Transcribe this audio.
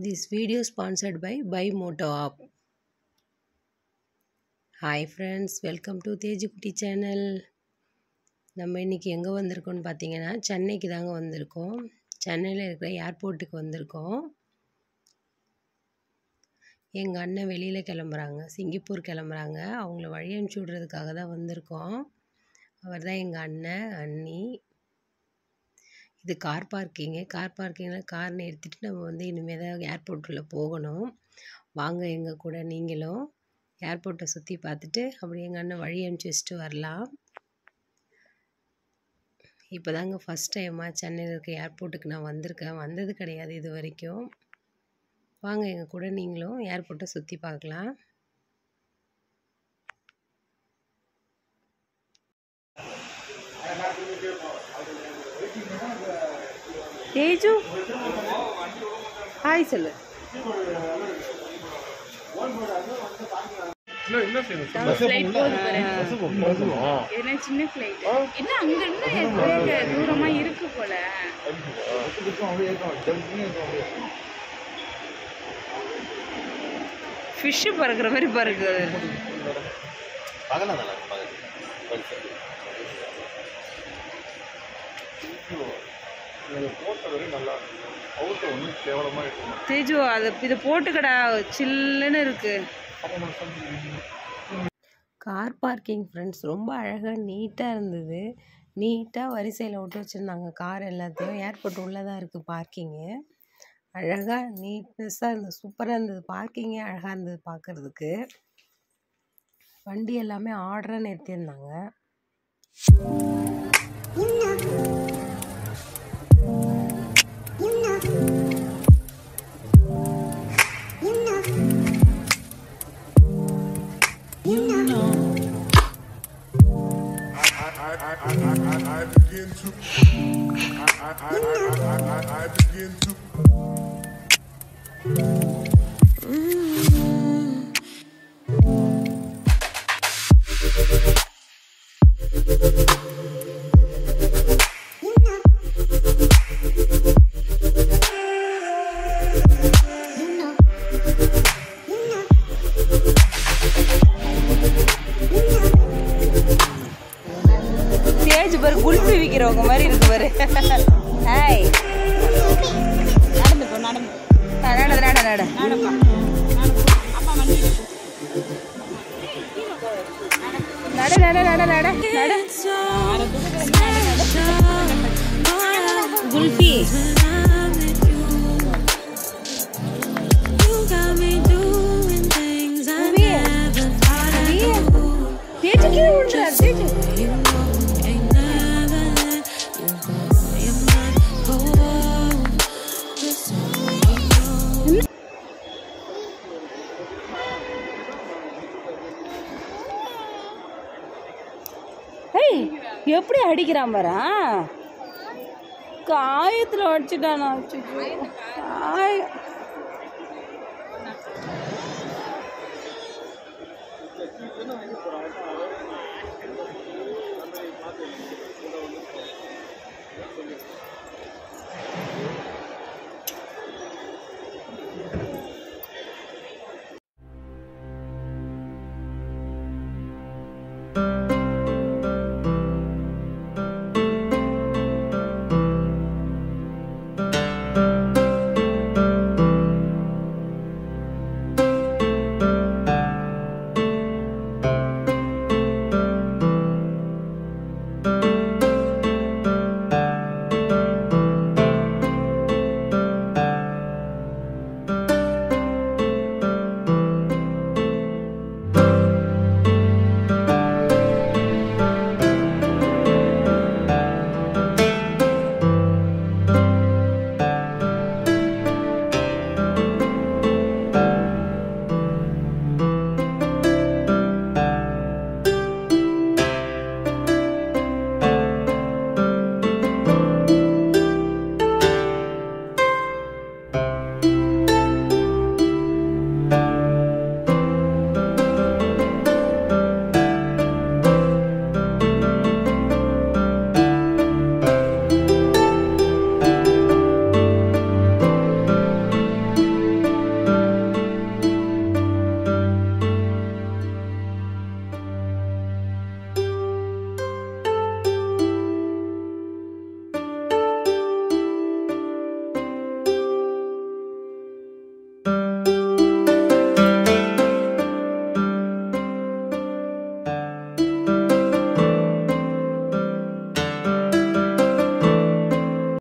This video sponsored by Moto App. Hi friends, welcome to Tejukudi channel. நம்ம இன்னைக்கு எங்க வந்திருக்கோம்னு பாத்தீங்கன்னா சென்னைக்கு தாங்க வந்திருக்கோம். சென்னையில இருக்கிற ஏர்போர்ட்டுக்கு வந்திருக்கோம். எங்க அண்ணன் வெளியில கிளம்பறாங்க. சிங்கப்பூர் கிளம்பறாங்க. அவங்கள வழி அனுப்பிச்சு விடுறதுக்காக தான் வந்திருக்கோம். அவர்தான் எங்க அண்ணன், அண்ணி. இது கார் பார்க்கிங். கார் பார்க்கிங்ல கார் நிறுத்திட்டு நம்ம வந்து இனிமே தான் ஏர்போர்ட் உள்ள போகணும். வாங்க எங்க கூட நீங்களும் ஏர்போர்ட்டை சுத்தி பார்த்துட்டு அப்படியே எங்க அண்ணன் வழி அனுப்பிச்சு வச்சுட்டு வரலாம். இப்போதாங்க ஃபர்ஸ்ட் டைமா சென்னையில் இருக்க ஏர்போர்ட்டுக்கு நான் வந்திருக்கேன். வந்தது கிடையாது இது வரைக்கும். வாங்க எங்க கூட நீங்களும் ஏர்போர்ட்டை சுத்தி பார்க்கலாம். தேஜு ஹாய் சொல்லு. சின்ன ஃப்ளைட் இன்னும் அங்க இருந்து தூரமா இருக்கு போல. ஃபிஷ் பறக்குற மாதிரி பறக்குது. தேஜு அது இதை போட்டுக்கடா, சில்லுன்னு இருக்கு. கார் பார்க்கிங் ஃப்ரெண்ட்ஸ் ரொம்ப அழகாக நீட்டாக இருந்தது. நீட்டாக வரிசையில் விட்டு வச்சுருந்தாங்க கார் எல்லாத்தையும். ஏர்போர்ட் உள்ளே தான் இருக்குது பார்க்கிங்கு. அழகாக நீட்னஸாக இருந்தது, சூப்பராக இருந்தது. பார்க்கிங்கே அழகாக இருந்தது பார்க்குறதுக்கு. வண்டி எல்லாமே ஆர்டராக நிறுத்தியிருந்தாங்க. I begin to குல்ஃபி விற்கிறவங்க மாதிரி இருக்கு பாரு. ஹாய், நடந்து போ, நடந்து நடப்பா. அப்பா வண்டி நட குல்ஃபி. எப்படி அடிக்கிறான் பாரு. காயத்துல அடிச்சுட்டானா.